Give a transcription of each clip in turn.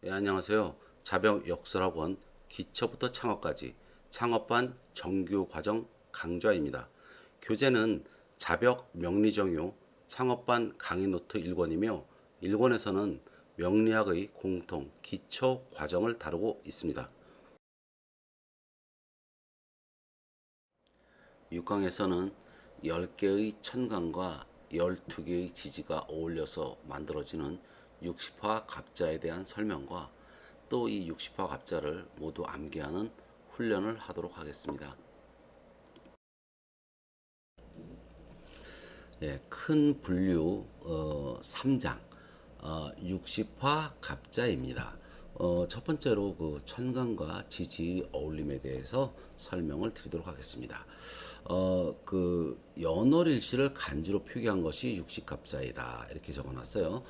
안녕하세요. 자병역설학원 기초부터 창업까지 창업반 정규 과정 강좌입니다. 교재는 자벽 명리정요 창업반 강의 노트 1권이며 1권에서는 명리학의 공통 기초 과정을 다루고 있습니다. 6강에서는 10개의 천간과 12개의 지지가 어울려서 만들어지는 60화 갑자에 대한 설명과 또 이 60화 갑자를 모두 암기하는 훈련을 하도록 하겠습니다. 큰 분류 3장 60화 갑자입니다. 첫 번째로 그 천간과 지지 어울림에 대해서 설명을 드리도록 하겠습니다. 그 연월일시를 간주로 표기한 것이 육식갑자이다 이렇게 적어놨어요.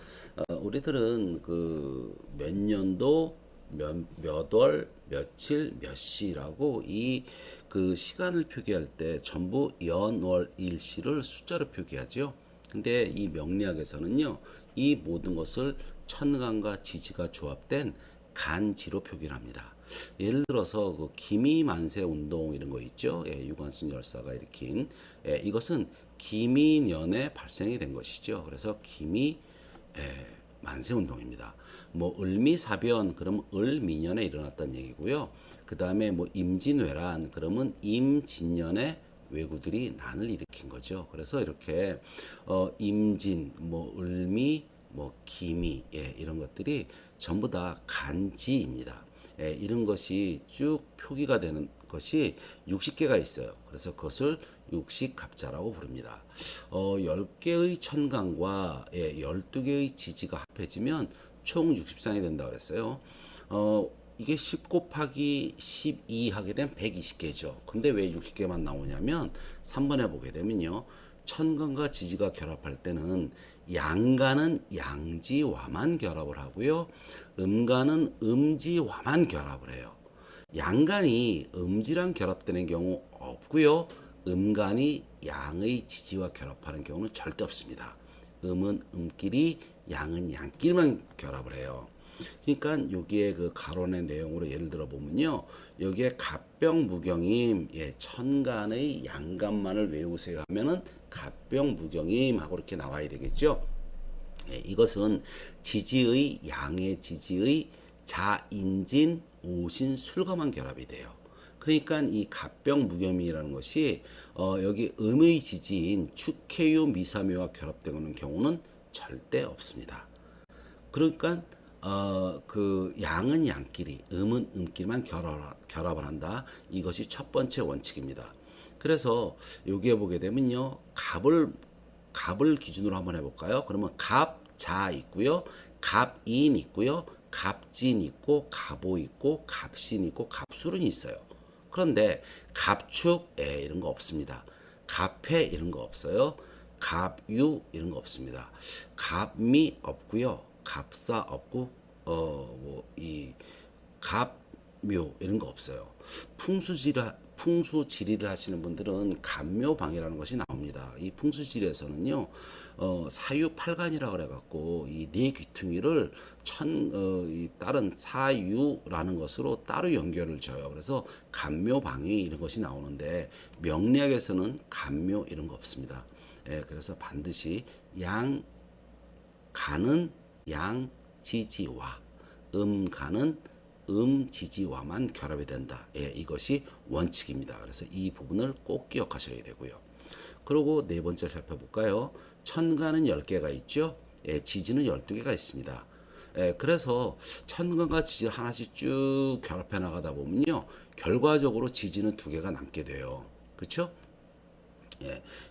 우리들은 그 몇 년도 몇 월, 며칠, 몇 시라고 이 그 시간을 표기할 때 전부 연월 일시를 숫자로 표기하죠. 근데 이 명리학에서는요, 이 모든 것을 천간과 지지가 조합된 간지로 표기를 합니다. 예를 들어서 그 기미만세 운동 이런 거 있죠. 유관순 열사가 일으킨 이것은 기미년에 발생이 된 것이죠. 그래서 기미 만세 운동입니다. 뭐 을미사변 그러면 을미년에 일어났다는 얘기고요. 그 다음에 뭐 임진왜란 그러면 임진년에 왜구들이 난을 일으킨 거죠. 그래서 이렇게 임진, 뭐 을미, 뭐 기미 이런 것들이 전부 다 간지입니다. 이런 것이 쭉 표기가 되는 것이 60개가 있어요. 그래서 그것을 육식갑자라고 부릅니다. 10개의 천간과 12개의 지지가 합해지면 총 60상이 된다고 그랬어요. 이게 10 곱하기 12 하게 되면 120개죠. 근데 왜 60개만 나오냐면 3번에 보게 되면요. 천간과 지지가 결합할 때는 양간은 양지와만 결합을 하고요. 음간은 음지와만 결합을 해요. 양간이 음지랑 결합되는 경우 없고요. 음간이 양의 지지와 결합하는 경우는 절대 없습니다. 음은 음끼리, 양은 양끼리만 결합을 해요. 그러니까 여기에 그 가론의 내용으로 예를 들어 보면요. 여기에 갑병무경임, 천간의 양간만을 외우세요 하면은 갑병무경임 하고 이렇게 나와야 되겠죠. 이것은 지지의 양의 지지의 자인진 오신 술과만 결합이 돼요. 그러니까 이 갑병무겸이라는 것이 여기 음의 지지인 축해유 미사묘와 결합되는 경우는 절대 없습니다. 그러니까 그 양은 양끼리, 음은 음끼리만 결합을 한다. 이것이 첫 번째 원칙입니다. 그래서 여기에 보게 되면요, 갑을 기준으로 한번 해볼까요? 그러면 갑자 있고요, 갑인 있고요, 갑진 있고, 갑오 있고, 갑신 있고, 갑술은 있어요. 그런데 갑축 이런 거 없습니다. 갑해 이런 거 없어요. 갑유 이런 거 없습니다. 갑미 없고요. 갑사 없고 뭐 이 갑묘 이런 거 없어요. 풍수지리를 하시는 분들은 갑묘방이라는 것이 나옵니다. 이 풍수지리에서는요, 사유팔간이라고 그래갖고 이 네 귀퉁이를 이 다른 사유라는 것으로 따로 연결을 져요. 그래서 갑묘방위 이런 것이 나오는데 명리학에서는 갑묘 이런 거 없습니다. 그래서 반드시 간은 양지지와 간은 음지지와만 결합이 된다. 이것이 원칙입니다. 그래서 이 부분을 꼭 기억하셔야 되고요. 그리고 네 번째 살펴볼까요? 천간은 10개가 있죠. 지지는 12개가 있습니다. 그래서 천간과 지지 하나씩 쭉 결합해 나가다 보면요. 결과적으로 지지는 2개가 남게 돼요. 그렇죠?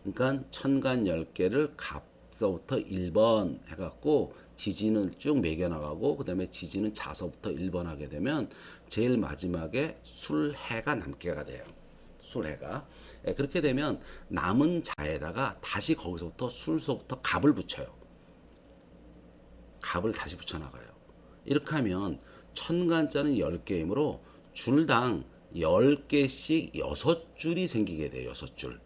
그러니까 천간 10개를 갑서부터 1번 해갖고 지지는 쭉 매겨나가고 그 다음에 지지는 자서부터 1번 하게 되면 제일 마지막에 술해가 남게가 돼요. 술해가. 그렇게 되면 남은 자에다가 다시 거기서부터 술서부터 갑을 붙여요. 갑을 다시 붙여나가요. 이렇게 하면 천간자는 10개이므로 줄당 10개씩 6줄이 생기게 돼요. 6줄.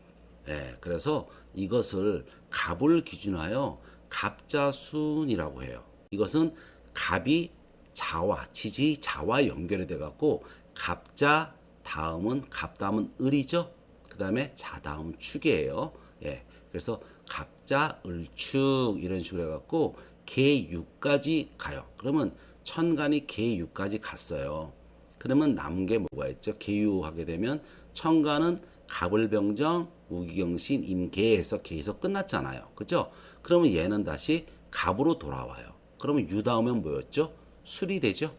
그래서 이것을 갑을 기준하여 갑자순이라고 해요. 이것은 갑이 자와 지지 자와 연결이 돼 갖고 갑자 다음은 갑 다음은 을이죠. 그 다음에 자 다음 축이에요. 예, 그래서 갑자 을축 이런 식으로 해갖고 계유까지 가요. 그러면 천간이 계유까지 갔어요. 그러면 남은 게 뭐가 있죠? 계유하게 되면 천간은 갑을병정 무기경신 임계에서 계에서 끝났잖아요. 그죠? 그러면 얘는 다시 갑으로 돌아와요. 그러면 유 다음엔 뭐였죠? 술이 되죠.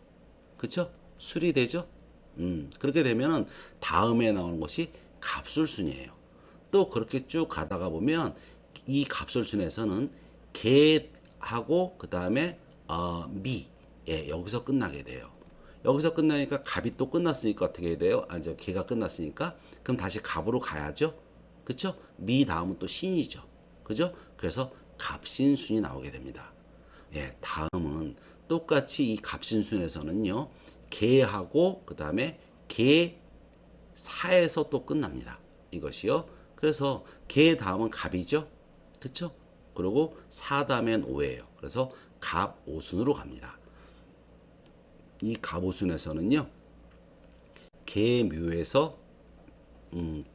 그쵸? 술이 되죠. 그렇게 되면은 다음에 나오는 것이 갑술순이에요. 또 그렇게 쭉 가다가 보면 이 갑술순에서는 개하고 그 다음에 미, 예, 여기서 끝나게 돼요. 여기서 끝나니까 갑이 또 끝났으니까 어떻게 돼요? 저 개가 끝났으니까 그럼 다시 갑으로 가야죠. 그쵸? 미 다음은 또 신이죠. 그죠? 그래서 갑신순이 나오게 됩니다. 예, 다음은 똑같이 이 갑신순에서는요. 개하고 그 다음에 개사에서 또 끝납니다. 이것이요. 그래서 개 다음은 갑이죠. 그쵸? 그리고 사 다음엔 오예요. 그래서 갑오순으로 갑니다. 이 갑오순에서는요. 개묘에서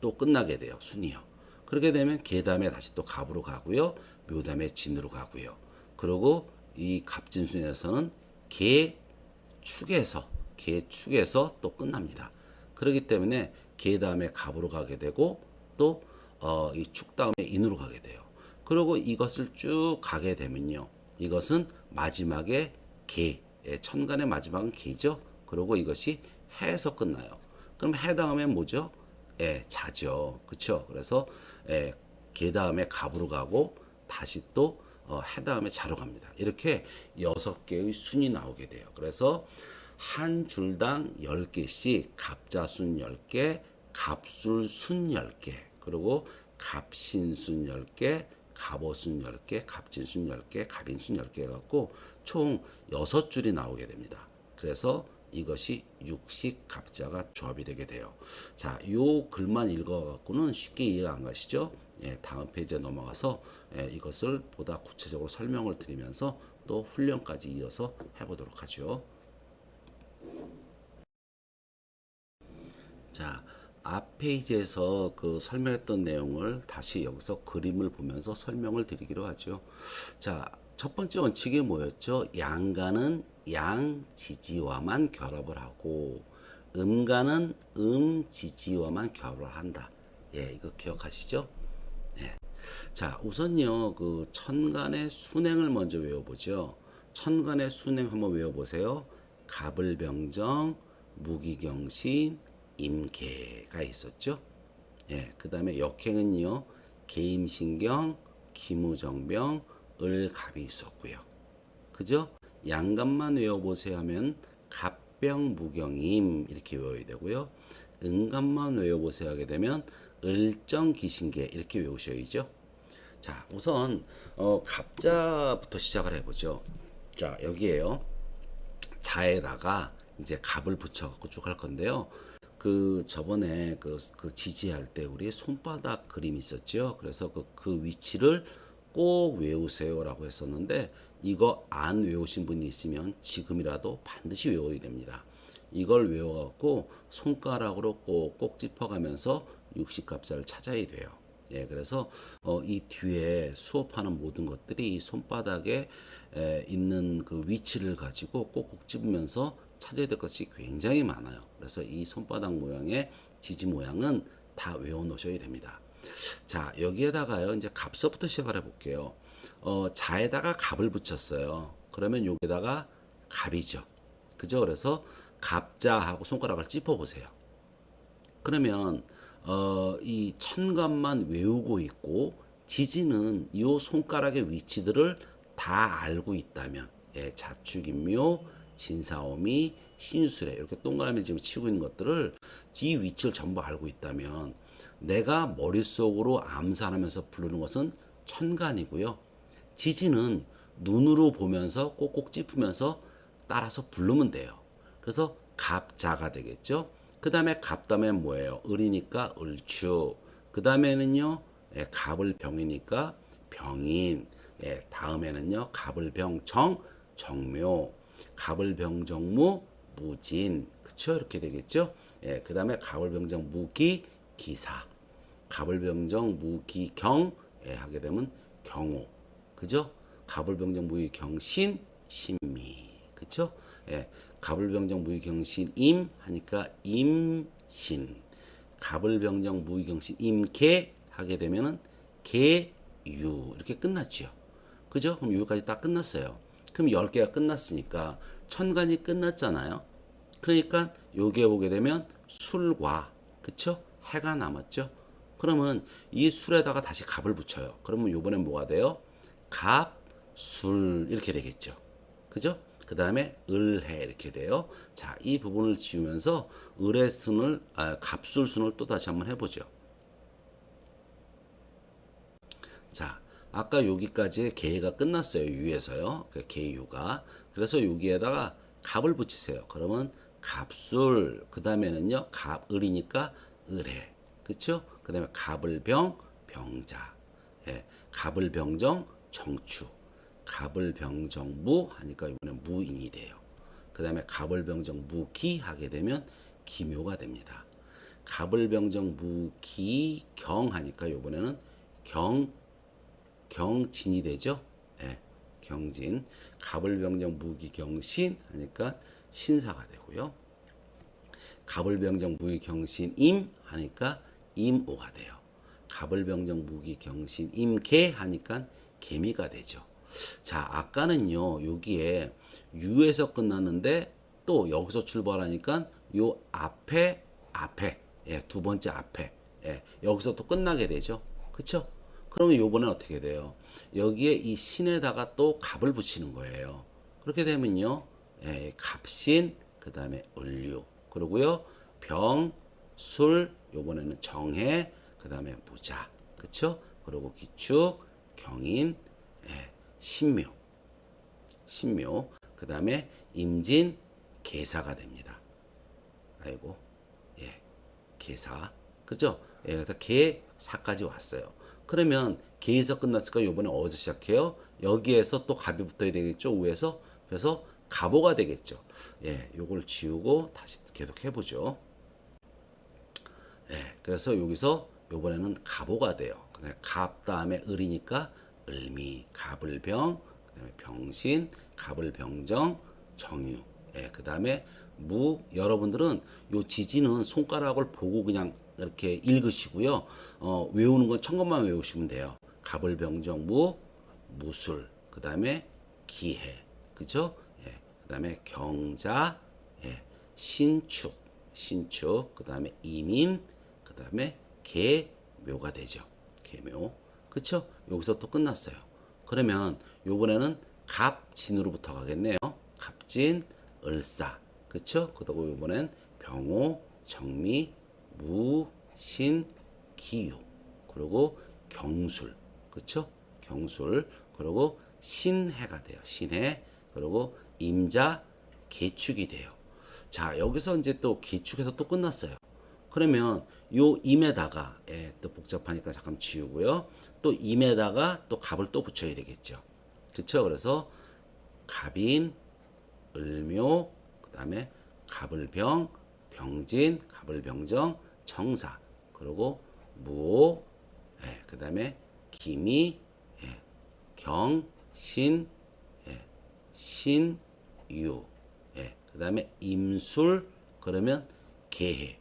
또 끝나게 돼요. 순이요. 그렇게 되면 개 다음에 다시 또 갑으로 가고요. 묘 다음에 진으로 가고요. 그리고 이 갑진순에서는 개축에서 또 끝납니다. 그렇기 때문에 개 다음에 갑으로 가게 되고 또 이 축 다음에 인으로 가게 돼요. 그리고 이것을 쭉 가게 되면요. 이것은 마지막에 개, 천간의 마지막은 개죠. 그리고 이것이 해에서 끝나요. 그럼 해 다음엔 뭐죠? 예, 자죠. 그쵸? 그래서 개 다음에 갑으로 가고 다시 또 해 다음에 자로 갑니다. 이렇게 6개의 순이 나오게 돼요. 그래서 한 줄당 10개씩 갑자순 10개, 갑술순 10개, 그리고 갑신순 10개, 갑오순 10개, 갑진순 10개, 갑인순 10개 갖고 총 6줄이 나오게 됩니다. 그래서 이것이 육식 갑자가 조합이 되게 돼요. 자, 요 글만 읽어갖고는 쉽게 이해가 안 가시죠? 예, 다음 페이지에 넘어가서 이것을 보다 구체적으로 설명을 드리면서 또 훈련까지 이어서 해보도록 하죠. 자, 앞 페이지에서 그 설명했던 내용을 다시 여기서 그림을 보면서 설명을 드리기로 하죠. 자, 첫 번째 원칙이 뭐였죠? 양가는 양지지와만 결합을 하고 음가는 음지지와만 결합을 한다. 예, 이거 기억하시죠? 예. 자, 우선요, 그 천간의 순행을 먼저 외워보죠. 천간의 순행 한번 외워보세요. 갑을병정, 무기경신, 임계가 있었죠. 예, 그 다음에 역행은요, 계임신경, 기무정병, 을갑이 있었고요. 그죠? 양갑만 외워보세요 하면 갑병무경임 이렇게 외워야 되고요. 음갑만 외워보세요 하게 되면 을정기신계 이렇게 외우셔야죠. 자, 우선 갑자부터 시작을 해보죠. 자, 여기에요. 자에다가 이제 갑을 붙여갖고 쭉 할 건데요. 그 저번에 그 지지할 때 우리 손바닥 그림 있었죠. 그래서 그 위치를 꼭 외우세요라고 했었는데 이거 안 외우신 분이 있으면 지금이라도 반드시 외워야 됩니다. 이걸 외워갖고 손가락으로 꼭 짚어가면서 육식갑자를 찾아야 돼요. 예, 그래서 이 뒤에 수업하는 모든 것들이 손바닥에 있는 그 위치를 가지고 꼭꼭 집으면서 찾아야 될 것이 굉장히 많아요. 그래서 이 손바닥 모양의 지지 모양은 다 외워 놓으셔야 됩니다. 자, 여기에다가요, 이제 갑서부터 시작을 해볼게요. 자에다가 갑을 붙였어요. 그러면 여기다가 갑이죠. 그죠? 그래서 갑자하고 손가락을 짚어보세요. 그러면, 이 천간만 외우고 있고, 지지는 이 손가락의 위치들을 다 알고 있다면, 예, 자축인묘, 진사오미, 신수래, 이렇게 동그라미 지금 치고 있는 것들을 이 위치를 전부 알고 있다면, 내가 머릿속으로 암산하면서 부르는 것은 천간이고요. 지지는 눈으로 보면서 꼭꼭 짚으면서 따라서 부르면 돼요. 그래서 갑자가 되겠죠. 그 다음에 갑 다음에 뭐예요? 을이니까 을추. 그 다음에는요, 갑을 병이니까 병인. 다음에는요, 갑을 병정, 정묘. 갑을병정무 무진. 그쵸? 이렇게 되겠죠? 예, 그 다음에 갑을병정 무기 기사. 갑을병정 무기경. 예, 하게 되면 경호. 그죠? 갑을병정 무기경신 신미. 그쵸? 예, 갑을병정 무기경신 임 하니까 임신. 갑을병정 무기경신 임계 하게 되면은 계유. 이렇게 끝났죠. 그죠? 그럼 여기까지 딱 끝났어요. 그럼 10개가 끝났으니까 천간이 끝났잖아요. 그러니까 여기에 보게 되면 술과 그쵸? 해가 남았죠. 그러면 이 술에다가 다시 갑을 붙여요. 그러면 요번엔 뭐가 돼요? 갑, 술 이렇게 되겠죠. 그죠? 그 다음에 을해 이렇게 돼요. 자, 이 부분을 지우면서 을의 순을 갑술 순을 또 다시 한번 해보죠. 자, 아까 여기까지 계가 끝났어요. 유에서요. 그 계유가. 그래서 여기에다가 갑을 붙이세요. 그러면 갑술. 그 다음에는요. 갑을이니까 을해. 그쵸? 그 다음에 갑을병 병자. 예. 갑을병정 정추. 갑을병정무 하니까 이번에 무인이 돼요. 그 다음에 갑을병정 무기 하게 되면 기묘가 됩니다. 갑을병정 무기경 하니까 이번에는 경진이 되죠. 예, 경진. 갑을병정 무기경신 하니까 신사가 되고요. 갑을병정 무기경신 임 하니까 임오가 돼요. 갑을병정 무기경신 임계 하니까 개미가 되죠. 자, 아까는요, 여기에 유에서 끝났는데 또 여기서 출발하니까 요 앞에, 예, 두 번째 앞에, 예, 여기서 또 끝나게 되죠. 그쵸? 그러면 요번엔 어떻게 돼요? 여기에 이 신에다가 또 갑을 붙이는 거예요. 그렇게 되면요, 예, 갑신, 그 다음에 을류, 그러고요, 병, 술, 요번에는 정해, 그 다음에 무자, 그쵸? 그리고 기축, 경인, 예, 신묘, 그 다음에 임진, 계사가 됩니다. 아이고, 예, 계사, 그죠? 예, 그래서 계사까지 왔어요. 그러면 계에서 끝났을까? 요번에 어디서 시작해요? 여기에서 또 갑이 붙어야 되겠죠? 위에서. 그래서 갑오가 되겠죠. 예, 요걸 지우고 다시 계속 해보죠. 예, 그래서 여기서 요번에는 갑오가 돼요. 갑 다음에 을이니까 을미, 갑을병, 그 다음에 병신, 갑을병정, 정유. 예, 그 다음에 무. 여러분들은 요 지지는 손가락을 보고 그냥 이렇게 읽으시고요. 외우는 건 천 것만 외우시면 돼요. 갑을병정 무, 무술, 그 다음에 기해, 그죠? 예, 그 다음에 경자, 예, 신축, 그 다음에 이민, 그 다음에 계묘가 되죠. 계묘, 그쵸? 여기서 또 끝났어요. 그러면 요번에는 갑진으로부터 가겠네요. 갑진, 을사, 그쵸? 그리고 요번엔 병호, 정미, 무, 신, 기유, 그리고 경술, 그쵸? 경술, 그리고 신해가 돼요. 신해, 그리고 임자, 계축이 돼요. 자, 여기서 이제 또 계축에서 또 끝났어요. 그러면 요 임에다가, 예, 또 복잡하니까 잠깐 지우고요. 또 임에다가 또 갑을 또 붙여야 되겠죠. 그쵸? 그래서 갑인, 을묘, 그 다음에 갑을병, 병진, 갑을병정, 정사, 그리고 무오, 예, 그 다음에 기미, 예, 경, 신, 예, 신유, 예, 그 다음에 임술, 그러면 계해.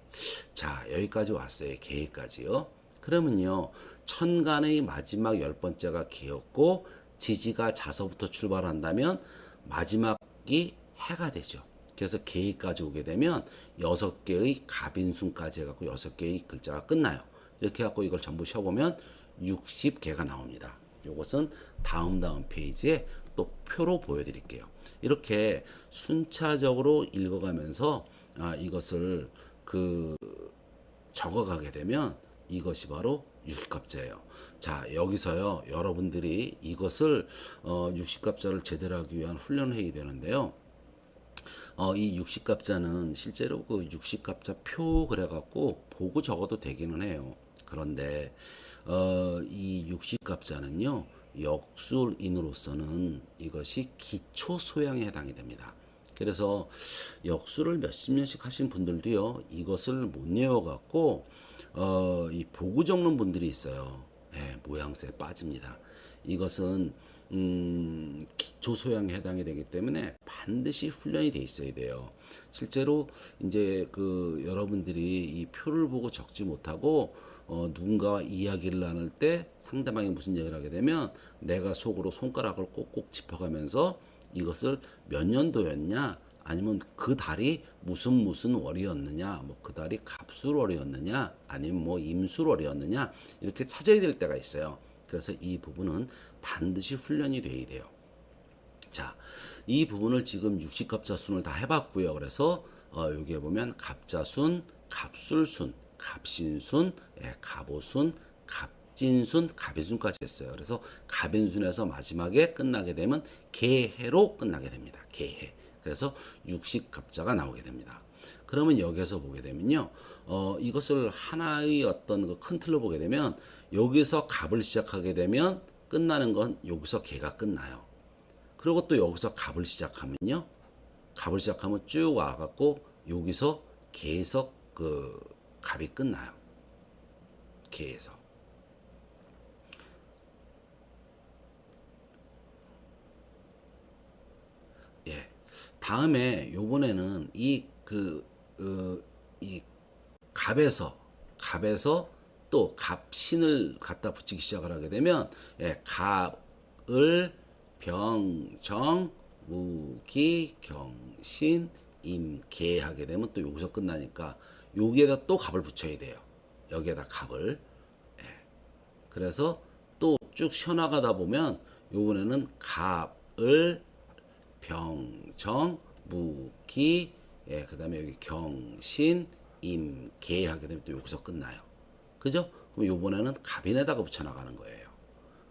자, 여기까지 왔어요. 계해까지요. 그러면요, 천간의 마지막 10번째가 계였고 지지가 자서부터 출발한다면 마지막이 해가 되죠. 그래서 계까지 오게 되면 6개의 갑인순까지 해갖고 6개의 글자가 끝나요. 이렇게 해갖고 이걸 전부 쉬어보면 60개가 나옵니다. 이것은 다음 페이지에 또 표로 보여드릴게요. 이렇게 순차적으로 읽어가면서 이것을 적어가게 되면 이것이 바로 60갑자예요. 자, 여기서요, 여러분들이 이것을 60갑자를 제대로 하기 위한 훈련을 해야 되는데요. 이 60갑자는 실제로 그 60갑자 표 그래갖고 보고 적어도 되기는 해요. 그런데 이 60갑자는요, 역술인으로서는 이것이 기초 소양에 해당이 됩니다. 그래서 역수를 몇십 년씩 하신 분들도요, 이것을 못 외워갖고, 이 보고 적는 분들이 있어요. 예, 모양새에 빠집니다. 이것은, 기초 소양에 해당이 되기 때문에 반드시 훈련이 돼 있어야 돼요. 실제로 이제 그 여러분들이 이 표를 보고 적지 못하고 누군가와 이야기를 나눌 때 상대방이 무슨 얘기를 하게 되면 내가 속으로 손가락을 꼭꼭 짚어가면서 이것을 몇 년도였냐, 아니면 그 달이 무슨 월이었느냐, 뭐 그 달이 갑술월이었느냐, 아니면 뭐 임술월이었느냐, 이렇게 찾아야 될 때가 있어요. 그래서 이 부분은 반드시 훈련이 돼야 돼요. 자, 이 부분을 지금 육식갑자순을 다 해봤고요. 그래서 여기에 보면 갑자순, 갑술순, 갑신순, 갑오순, 갑진순, 갑인순까지 했어요. 그래서 갑인순에서 마지막에 끝나게 되면 개해로 끝나게 됩니다. 개해. 그래서 육식갑자가 나오게 됩니다. 그러면 여기서 보게 되면요, 이것을 하나의 어떤 그 큰 틀로 보게 되면 여기서 갑을 시작하게 되면 끝나는 건 여기서 개가 끝나요. 그리고 또 여기서 갑을 시작하면요, 갑을 시작하면 쭉 와갖고 여기서 개에서 그 갑이 끝나요. 개에서. 예. 다음에 요번에는 이 갑에서 또 갑신을 갖다 붙이기 시작을 하게 되면, 예, 갑을 병정 무기 경신 임계 하게 되면 또 여기서 끝나니까 여기에다 또 갑을 붙여야 돼요. 여기에다 갑을. 예. 그래서 또 쭉 쉬어나가다 보면 요번에는 갑을 병정 무기, 예, 그 다음에 여기 경신 임계 하게 되면 또 여기서 끝나요. 그죠? 그럼 요번에는 갑인에다가 붙여나가는 거예요.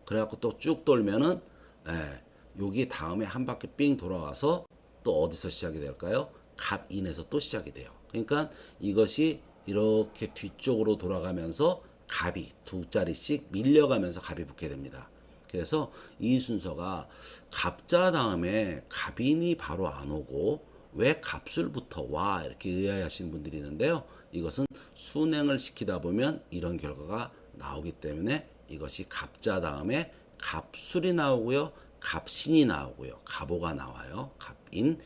그래갖고 또 쭉 돌면은, 예, 여기 다음에 한 바퀴 삥 돌아와서 또 어디서 시작이 될까요? 갑인에서 또 시작이 돼요. 그러니까 이것이 이렇게 뒤쪽으로 돌아가면서 갑이 두 자리씩 밀려가면서 갑이 붙게 됩니다. 그래서 이 순서가 갑자 다음에 갑인이 바로 안 오고 왜 갑술부터 와, 이렇게 의아해하시는 분들이 있는데요. 이것은 순행을 시키다 보면 이런 결과가 나오기 때문에 이것이 갑자 다음에 갑술이 나오고요, 갑신이 나오고요, 갑오가 나와요. 갑인,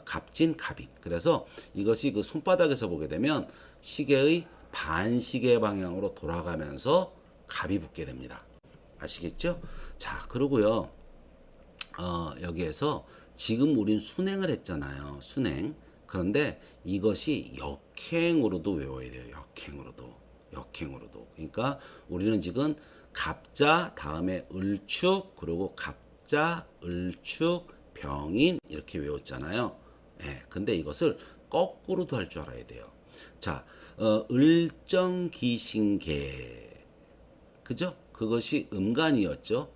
갑진, 갑인. 그래서 이것이 그 손바닥에서 보게 되면 시계의 반시계 방향으로 돌아가면서 갑이 붙게 됩니다. 아시겠죠? 자, 그러고요. 여기에서 지금 우린 순행을 했잖아요. 순행. 그런데 이것이 역행으로도 외워야 돼요. 역행으로도. 그러니까 우리는 지금 갑자 다음에 을축, 그리고 갑자, 을축, 병인 이렇게 외웠잖아요. 예. 근데 이것을 거꾸로도 할 줄 알아야 돼요. 자, 을정기신계. 그죠? 그것이 음간이었죠.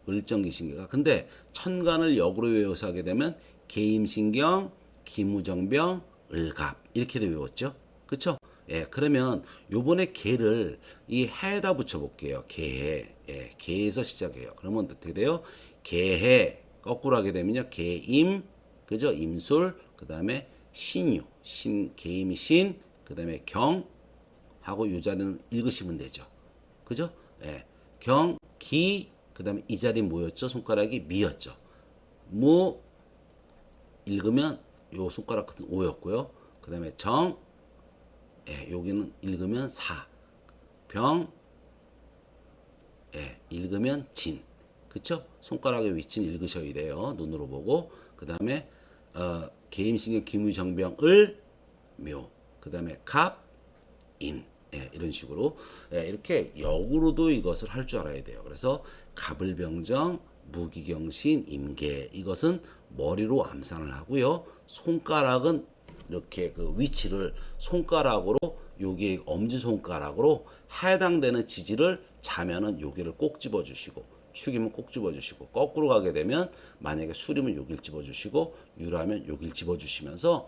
을정기신계가. 근데 천간을 역으로 외워서 하게 되면 계임신경, 기무정병, 을갑 이렇게도 외웠죠. 그쵸? 예, 그러면 요번에 개를 이 해에다 붙여볼게요. 개해. 예, 개에서 시작해요. 그러면 어떻게 돼요? 개해. 거꾸로 하게 되면요. 개임, 그죠? 임술, 그 다음에 신유, 개임이 신, 그 다음에 경, 하고 요 자리는 읽으시면 되죠. 그죠? 예. 경, 기, 그 다음에 이 자리 뭐였죠? 손가락이 미였죠. 무, 읽으면 요 손가락 같은 오였고요. 그 다음에 정, 예, 여기는 읽으면 사. 병, 예, 읽으면 진. 그쵸? 손가락의 위치는 읽으셔야 돼요. 눈으로 보고. 그 다음에, 계임신경 기무정병을 묘. 그 다음에 갑, 인. 예, 이런 식으로. 예, 이렇게 역으로도 이것을 할 줄 알아야 돼요. 그래서 갑을병정, 무기경신, 임계. 이것은 머리로 암산을 하고요. 손가락은 이렇게 그 위치를 손가락으로, 여기 엄지손가락으로 해당되는 지지를 자면은 여기를 꼭 집어주시고, 축이면 꼭 집어주시고, 거꾸로 가게 되면 만약에 술이면 여기를 집어주시고, 유라면 여기를 집어주시면서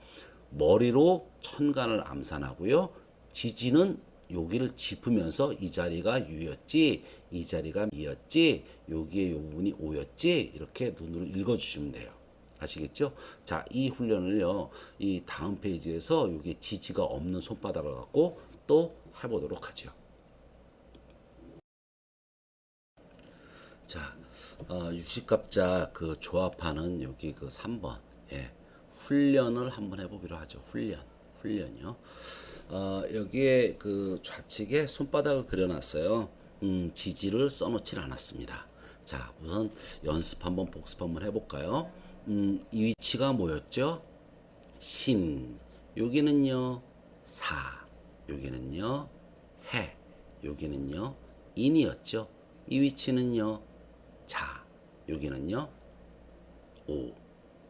머리로 천간을 암산하고요. 지지는 여기를 짚으면서 이 자리가 유였지, 이 자리가 미였지, 여기에 요 부분이 오였지, 이렇게 눈으로 읽어주시면 돼요. 아시겠죠? 자, 이 훈련을요, 이 다음 페이지에서 여기 지지가 없는 손바닥을 갖고 또 해보도록 하죠. 자, 60갑자 그 조합하는 여기 그 3번, 예, 훈련을 한번 해보기로 하죠. 훈련이요. 여기에 그 좌측에 손바닥을 그려놨어요. 지지를 써놓질 않았습니다. 자, 우선 연습 한번 복습 한번 해볼까요? 이 위치가 뭐였죠? 신. 여기는요, 사. 여기는요, 해. 여기는요, 인이었죠. 이 위치는요, 자. 여기는요, 오.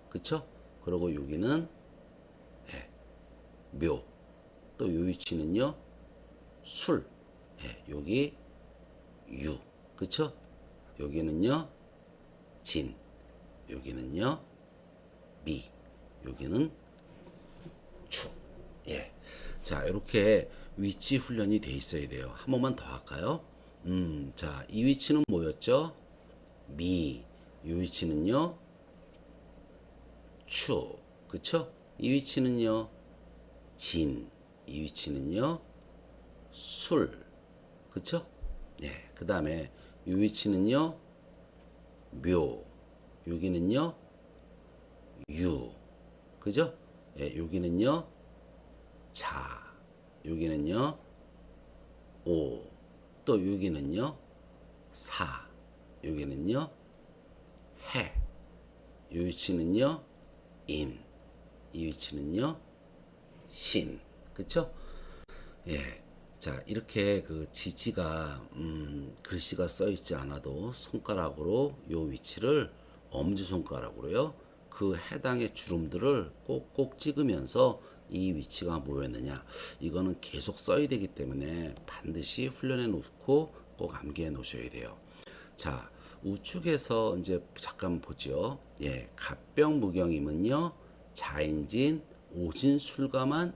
그쵸? 그리고 여기는 예, 묘. 또 요 위치는요, 술. 예, 여기 유. 그쵸? 여기는요, 진. 여기는요, 미. 여기는 추. 예. 자, 이렇게 위치 훈련이 돼 있어야 돼요. 한 번만 더 할까요? 자, 이 위치는 뭐였죠? 미. 이 위치는요, 추. 그쵸? 이 위치는요, 진. 이 위치는요, 술. 그쵸? 네. 그 다음에 이 위치는요, 묘. 여기는요, 유. 그죠? 예, 여기는요, 자. 여기는요, 오. 또 여기는요, 사. 여기는요, 해. 이 위치는요, 인. 이 위치는요, 신. 그쵸? 예. 자, 이렇게 그 지지가 글씨가 써 있지 않아도 손가락으로 요 위치를 엄지 손가락으로요. 그 해당의 주름들을 꼭꼭 찍으면서 이 위치가 뭐였느냐. 이거는 계속 써야 되기 때문에 반드시 훈련해 놓고 꼭 암기해 놓으셔야 돼요. 자, 우측에서 이제 잠깐 보죠. 예, 갑병무경임은요. 자인진, 오진술과만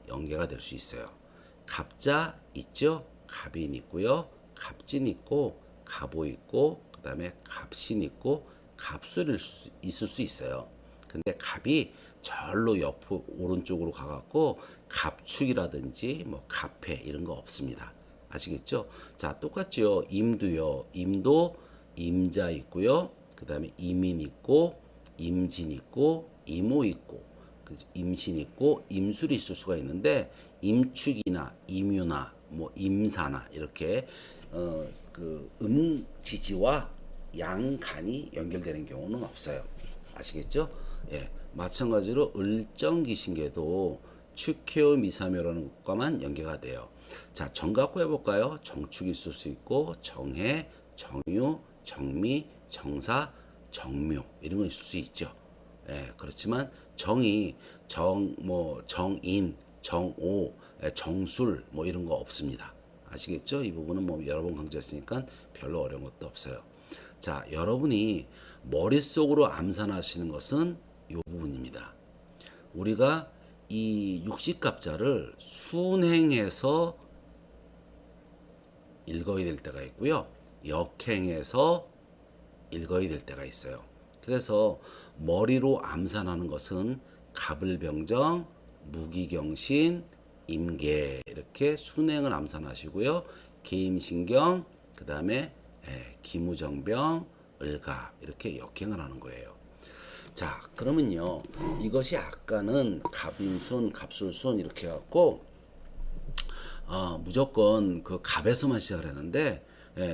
연계가 될 수 있어요. 갑자 있죠? 갑인 있고요. 갑진 있고 갑오 있고 그다음에 갑신 있고 갑술 있을 수 있어요. 근데 갑이 절로 옆 오른쪽으로 가갖고 갑축이라든지 뭐 갑해 이런 거 없습니다. 아시겠죠? 자, 똑같죠. 임도요. 임도 임자 있고요. 그다음에 임인 있고 임진 있고 임오 있고 임신 있고 임술이 있을 수가 있는데 임축이나 임유나 뭐 임사나 이렇게 그 음지지와 양간이 연결되는 경우는 없어요. 아시겠죠? 예, 마찬가지로 을정기신계도 축해오 미사묘라는 것과만 연계가 돼요. 자, 정 갖고 해볼까요? 정축이 있을 수 있고 정해, 정유, 정미, 정사, 정묘 이런 거 있을 수 있죠. 예, 그렇지만 정이 뭐 정인, 정오, 정술 뭐 이런 거 없습니다. 아시겠죠? 이 부분은 뭐 여러 번 강조했으니까 별로 어려운 것도 없어요. 자, 여러분이 머릿속으로 암산하시는 것은 이 부분입니다. 우리가 이 60갑자를 순행해서 읽어야 될 때가 있고요. 역행해서 읽어야 될 때가 있어요. 그래서 머리로 암산하는 것은 갑을병정, 무기경신, 임계 이렇게 순행을 암산하시고요. 계임신경, 그 다음에 기무정병, 을갑 이렇게 역행을 하는 거예요. 자, 그러면요. 이것이 아까는 갑인순, 갑술순 이렇게 해갖고 무조건 그 갑에서만 시작을 했는데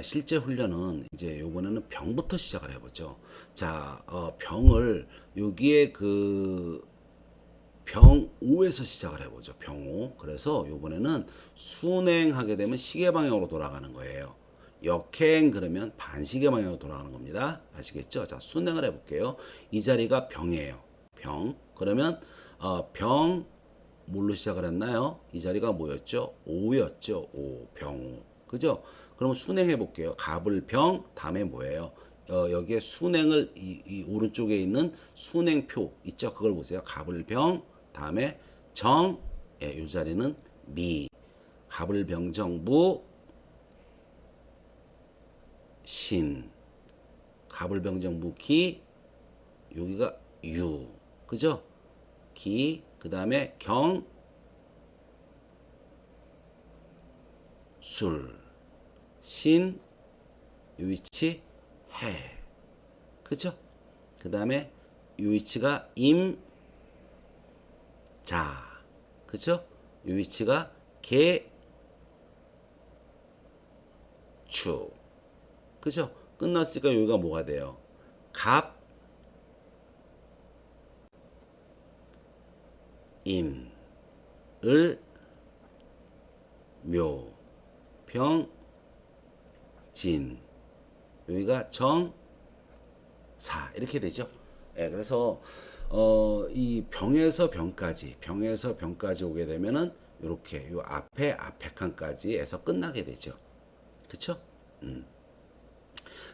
실제 훈련은 이제 요번에는 병부터 시작을 해보죠. 자, 병을 여기에 그 병5에서 시작을 해보죠. 병5. 그래서 요번에는 순행하게 되면 시계 방향으로 돌아가는 거예요. 역행 그러면 반시계 방향으로 돌아가는 겁니다. 아시겠죠? 자, 순행을 해볼게요. 이 자리가 병이에요. 병. 그러면 병 뭘로 시작을 했나요? 이 자리가 뭐였죠? 5였죠. 5. 병5. 그죠? 그럼 순행해 볼게요. 갑을병 다음에 뭐예요? 여기에 순행을 이 오른쪽에 있는 순행표 있죠? 그걸 보세요. 갑을병 다음에 정, 예, 이 자리는 미. 갑을병정무 신. 갑을병정무기 여기가 유. 그죠? 기, 그 다음에 경, 술, 신, 요 위치 해. 그죠? 그 다음에 요 위치가 임, 자. 그죠? 요 위치가 개, 추. 그죠? 끝났으니까 여기가 뭐가 돼요? 갑, 임, 을, 묘, 병, 진. 여기가 정, 사. 이렇게 되죠. 예, 그래서 이 병에서 병까지 오게 되면은 이렇게 요 앞에 칸까지 해서 끝나게 되죠. 그쵸?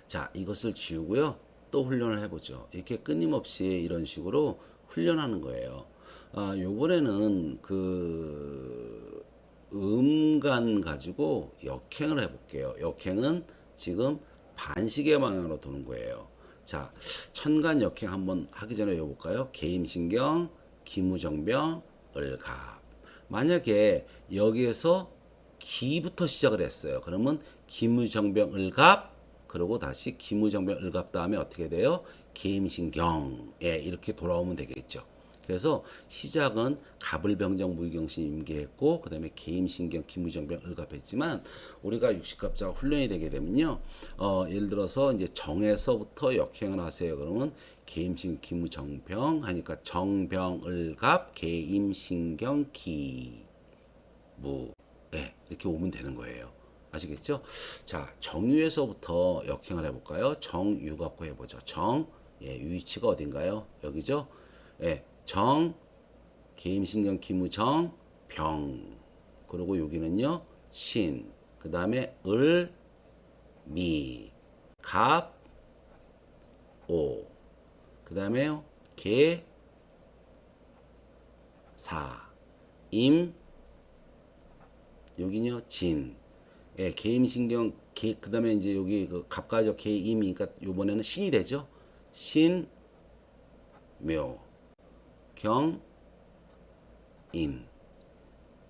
자, 이것을 지우고요. 또 훈련을 해보죠. 이렇게 끊임없이 이런 식으로 훈련하는 거예요. 아, 요번에는 그 음간 가지고 역행을 해볼게요. 역행은 지금 반시계 방향으로 도는 거예요. 자, 천간 역행 한번 하기 전에 해볼까요? 개임신경, 기무정병, 을갑. 만약에 여기에서 기부터 시작을 했어요. 그러면 기무정병, 을갑, 그리고 다시 기무정병, 을갑 다음에 어떻게 돼요? 개임신경. 예, 이렇게 돌아오면 되겠죠. 그래서 시작은 갑을병정 무의경신 임계했고 그 다음에 개임신경 기무정병 을갑했지만 우리가 육식갑자가 훈련이 되게 되면요 예를 들어서 이제 정에서부터 역행을 하세요. 그러면 개임신경 기무정병 하니까 정병 을갑 개임신경 기무 네, 이렇게 오면 되는 거예요. 아시겠죠? 자, 정유에서부터 역행을 해볼까요? 정유 갖고 해보죠. 정, 예, 유위치가 어딘가요? 여기죠? 예, 정, 개임신경 기무정, 병. 그리고 여기는요, 신. 그 다음에 을, 미, 갑, 오. 그 다음에요, 개, 사, 임, 여기는요, 진. 예, 개임신경, 그 다음에 이제 여기 그 갑가죠, 개임이니까 요번에는 신이 되죠. 신, 묘. 경, 임,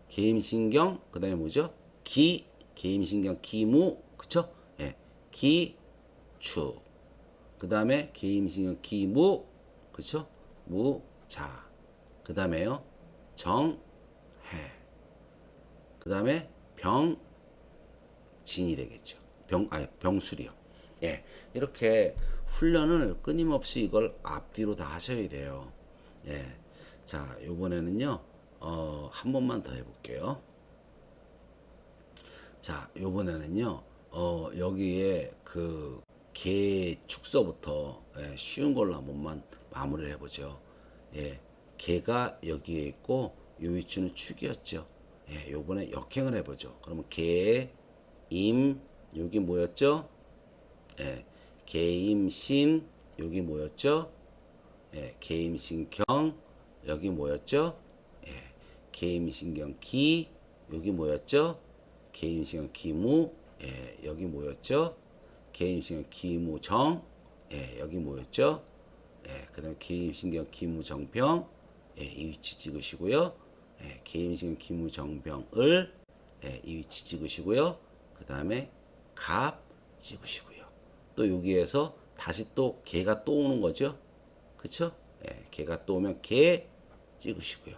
개임신경, 그 다음에 뭐죠? 기, 개임신경, 기무, 그쵸? 예, 기, 추, 그 다음에 개임신경, 기무, 그쵸? 무, 자, 그 다음에요, 정, 해, 그 다음에 병, 진이 되겠죠. 병술이요. 예, 이렇게 훈련을 끊임없이 이걸 앞뒤로 다 하셔야 돼요. 예. 자, 요번에는요, 한 번만 더 해볼게요. 자, 요번에는요, 여기에 그, 개 축서부터, 예, 쉬운 걸로 한 번만 마무리를 해보죠. 예, 개가 여기에 있고, 요 위치는 축이었죠. 예, 요번에 역행을 해보죠. 그러면 개, 임, 여기 뭐였죠? 예, 개임신, 여기 뭐였죠? 예, 개임신경, 여기 뭐였죠? 예, 개임신경 기, 여기 뭐였죠? 개임신경 기무, 예, 여기 뭐였죠? 개임신경 기무정, 예, 여기 뭐였죠? 예, 그 다음에 개임신경 기무정병, 예, 이 위치 찍으시고요. 예, 개임신경 기무정병을, 예, 이 위치 찍으시고요. 그 다음에 갑 찍으시고요. 또 여기에서 다시 또 개가 또 오는 거죠. 그쵸? 예, 개가 또 오면 개 찍으시고요.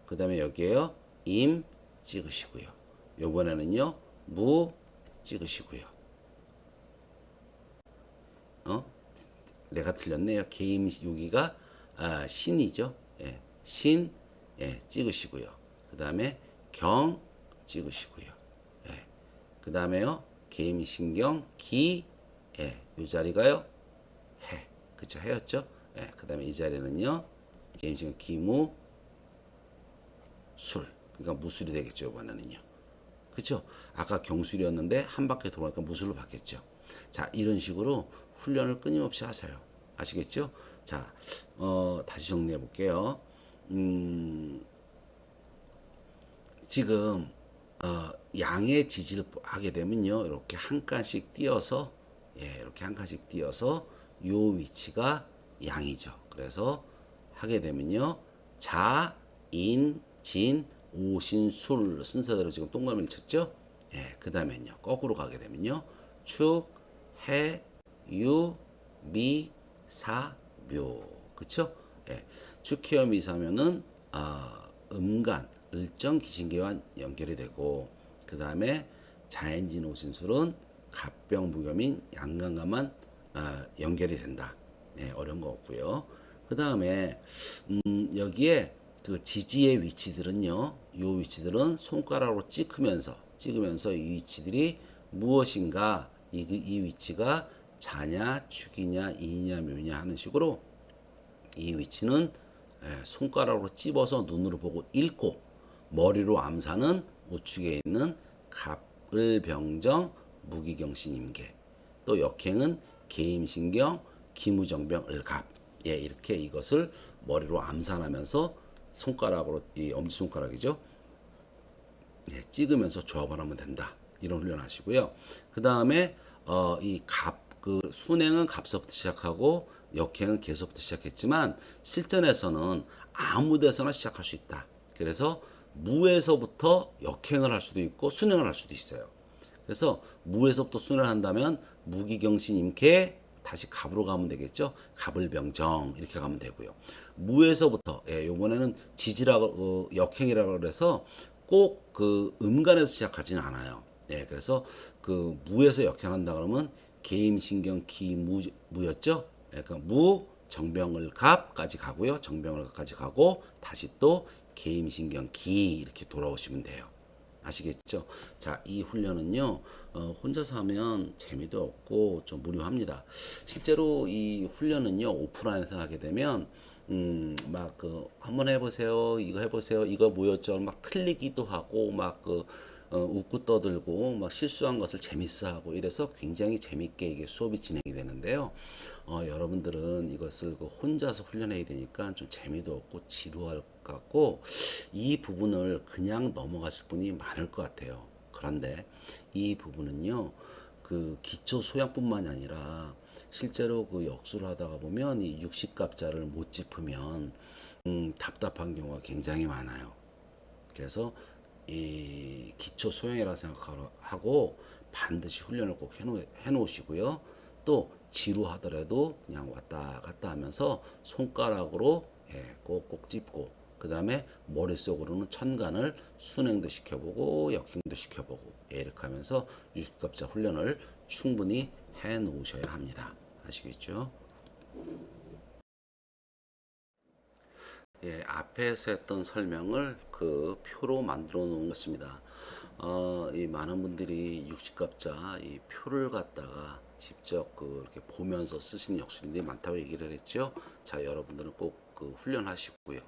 그 다음에 여기에요. 임 찍으시고요. 요번에는요. 무 찍으시고요. 내가 틀렸네요. 개임 여기가 신이죠. 예, 신 예, 찍으시고요. 그 다음에 경 찍으시고요. 예, 그 다음에요. 개임신경 기 예, 요 자리가요. 해. 그쵸? 해였죠? 예, 그 다음에 이 자리는요. 개임신경 기무 술. 그러니까 무술이 되겠죠. 이번에는요. 그쵸? 아까 경술이었는데 한 바퀴 돌아니까 무술로 바뀌었죠. 자, 이런 식으로 훈련을 끊임없이 하세요. 아시겠죠? 자, 다시 정리해 볼게요. 지금 양의 지지를 하게 되면요, 이렇게 한 칸씩 띄어서, 예, 이렇게 한 칸씩 띄어서 요 위치가 양이죠. 그래서 하게 되면요. 자, 인, 진, 오신, 술 순서대로 지금 동그라미를 쳤죠. 예, 그 다음에는요. 거꾸로 가게 되면요. 축, 해, 유, 미, 사, 묘. 그쵸? 예. 축해어 미사면은 음간, 을정, 기신계와 연결이 되고 그 다음에 자연진 오신술은 갑병 무겸인 양강과만 연결이 된다. 네, 어려운 거 없고요. 그 다음에 여기에 그 지지의 위치들은요. 이 위치들은 손가락으로 찍으면서 이 위치들이 무엇인가 이 위치가 자냐 축이냐 이냐 묘냐 하는 식으로 이 위치는 손가락으로 찝어서 눈으로 보고 읽고 머리로 암사는 우측에 있는 갑을병정 무기경신임계 또 역행은 계임신경 기무정병 을갑 예 이렇게 이것을 머리로 암산하면서 손가락으로 이 엄지손가락이죠 예, 찍으면서 조합을 하면 된다 이런 훈련 하시고요 그 다음에 이 갑 그 순행은 갑서부터 시작하고 역행은 개서부터 시작했지만 실전에서는 아무 데서나 시작할 수 있다. 그래서 무에서부터 역행을 할 수도 있고 순행을 할 수도 있어요. 그래서 무에서부터 순행을 한다면 무기경신 임계 다시 갑으로 가면 되겠죠. 갑을병정 이렇게 가면 되고요. 무에서부터 예, 이번에는 지지라고 역행이라고 그래서 꼭 그 음간에서 시작하지는 않아요. 예, 그래서 그 무에서 역행한다 그러면 계임신경 기무였죠. 그러니까 무 정병을 갑까지 가고요. 정병을 갑까지 가고 다시 또 계임신경 기 이렇게 돌아오시면 돼요. 아시겠죠? 자, 이 훈련은요. 혼자서 하면 재미도 없고 좀 무료합니다. 실제로 이 훈련은요. 오프라인에서 하게 되면 막 그 한번 해보세요. 이거 해보세요. 이거 뭐였죠? 막 틀리기도 하고 막 그 웃고 떠들고 막 실수한 것을 재밌어하고 이래서 굉장히 재밌게 이게 수업이 진행이 되는데요. 여러분들은 이것을 그 혼자서 훈련해야 되니까 좀 재미도 없고 지루할 것 같고 이 부분을 그냥 넘어가실 분이 많을 것 같아요. 그런데 이 부분은요. 그 기초 소양뿐만이 아니라 실제로 그 역수를 하다가 보면 이 60갑자를 못 짚으면 답답한 경우가 굉장히 많아요. 그래서 이 기초 소양이라 생각하고 반드시 훈련을 꼭 해놓으시고요. 또 지루하더라도 그냥 왔다 갔다 하면서 손가락으로 꼭꼭 찝고 그 다음에 머릿속으로는 천간을 순행도 시켜보고 역행도 시켜보고 이렇게 하면서 60갑자 훈련을 충분히 해 놓으셔야 합니다. 아시겠죠? 예, 앞에서 했던 설명을 그 표로 만들어 놓은 것입니다. 이 많은 분들이 60갑자 이 표를 갖다가 직접 그 이렇게 보면서 쓰시는 역술인들이 많다고 얘기를 했죠. 자, 여러분들은 꼭 그 훈련하시고요.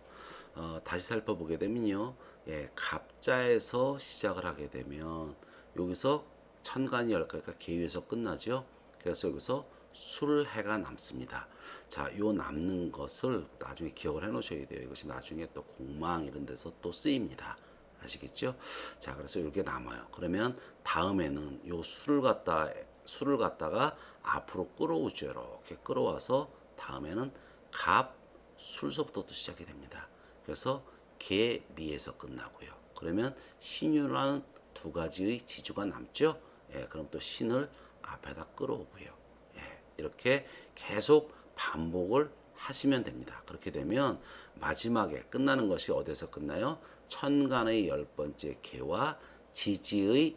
다시 살펴보게 되면요. 예, 갑자에서 시작을 하게 되면 여기서 천간이 10가지가 개유에서 끝나죠. 그래서 여기서 술해가 남습니다. 자, 요 남는 것을 나중에 기억을 해 놓으셔야 돼요. 이것이 나중에 또 공망 이런 데서 또 쓰입니다. 아시겠죠? 자, 그래서 이렇게 남아요. 그러면 다음에는 요 술을 갖다가 앞으로 끌어오죠. 이렇게 끌어와서 다음에는 갑, 술서부터 또 시작이 됩니다. 그래서 개, 미에서 끝나고요. 그러면 신유라는 두 가지의 지주가 남죠. 예, 그럼 또 신을 앞에다 끌어오고요. 예, 이렇게 계속 반복을 하시면 됩니다. 그렇게 되면 마지막에 끝나는 것이 어디서 끝나요? 천간의 10번째 개와 지지의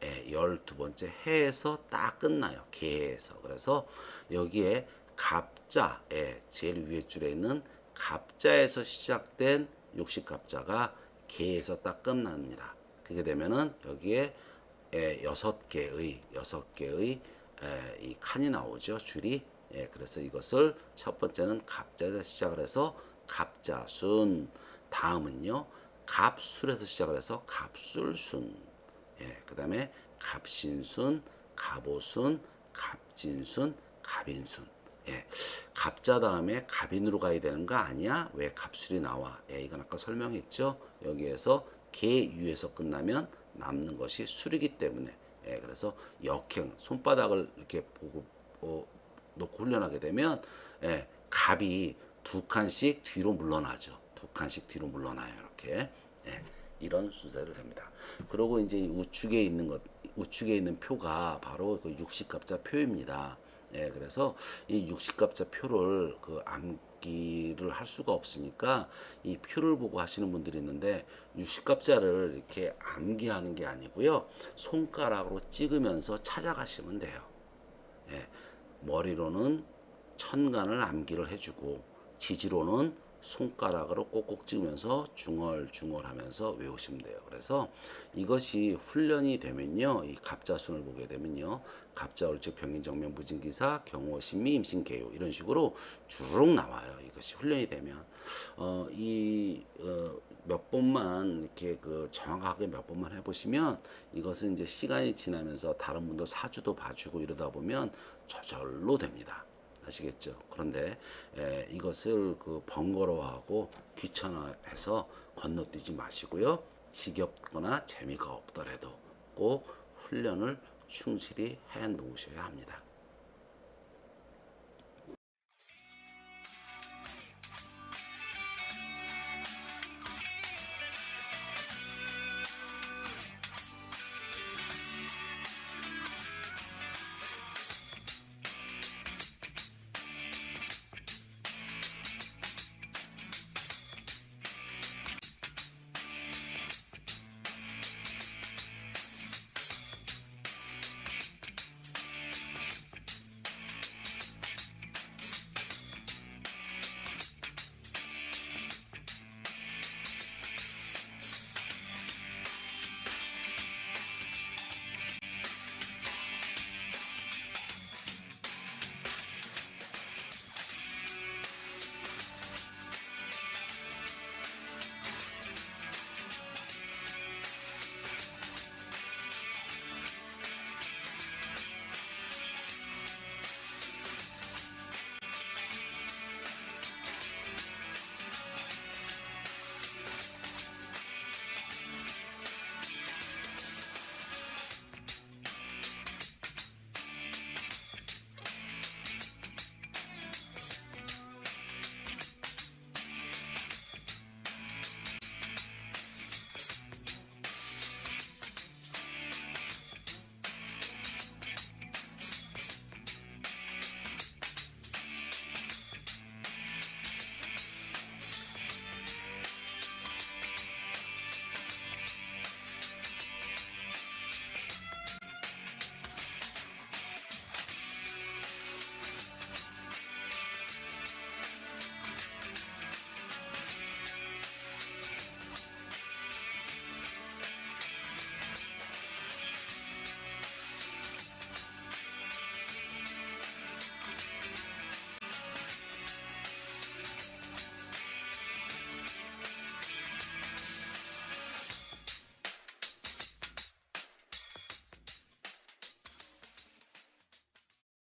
12번째 해에서 딱 끝나요. 개에서. 그래서 여기에 갑자에 제일 위에 줄에 있는 갑자에서 시작된 60갑자가 개에서 딱 끝납니다. 그렇게 되면은 여기에 6개의 이 칸이 나오죠. 줄이. 그래서 이것을 첫 번째는 갑자에서 시작을 해서 갑자순 다음은요. 갑술에서 시작을 해서 갑술순 그 다음에 갑신순, 갑오순, 갑진순, 갑인순. 갑자 다음에 갑인으로 가야 되는 거 아니야? 왜 갑술이 나와? 이건 아까 설명했죠. 여기에서 개유에서 끝나면 남는 것이 술이기 때문에. 그래서 역행, 손바닥을 이렇게 보고 놓고 훈련하게 되면 갑이 두 칸씩 뒤로 물러나죠. 두 칸씩 뒤로 물러나요. 이렇게. 예, 이런 순서대로 됩니다. 그리고 이제 우측에 있는 표가 바로 그 육식갑자 표입니다. 예, 그래서 이 육식갑자 표를 그 암기를 할 수가 없으니까 이 표를 보고 하시는 분들이 있는데 육식갑자를 이렇게 암기하는 게 아니고요. 손가락으로 찍으면서 찾아가시면 돼요. 예, 머리로는 천간을 암기를 해주고 지지로는 손가락으로 꼭꼭 찍으면서 중얼중얼 하면서 외우시면 돼요. 그래서 이것이 훈련이 되면요. 이 갑자순을 보게 되면요. 갑자, 을즉, 병인, 정명, 무진기사, 경호, 신미, 임신, 개요 이런 식으로 주르륵 나와요. 이것이 훈련이 되면 몇 번만 이렇게 그 정확하게 몇 번만 해보시면 이것은 이제 시간이 지나면서 다른 분들 사주도 봐주고 이러다 보면 저절로 됩니다. 아시겠죠? 그런데 이것을 그 번거로워하고 귀찮아해서 건너뛰지 마시고요. 지겹거나 재미가 없더라도 꼭 훈련을 충실히 해 놓으셔야 합니다.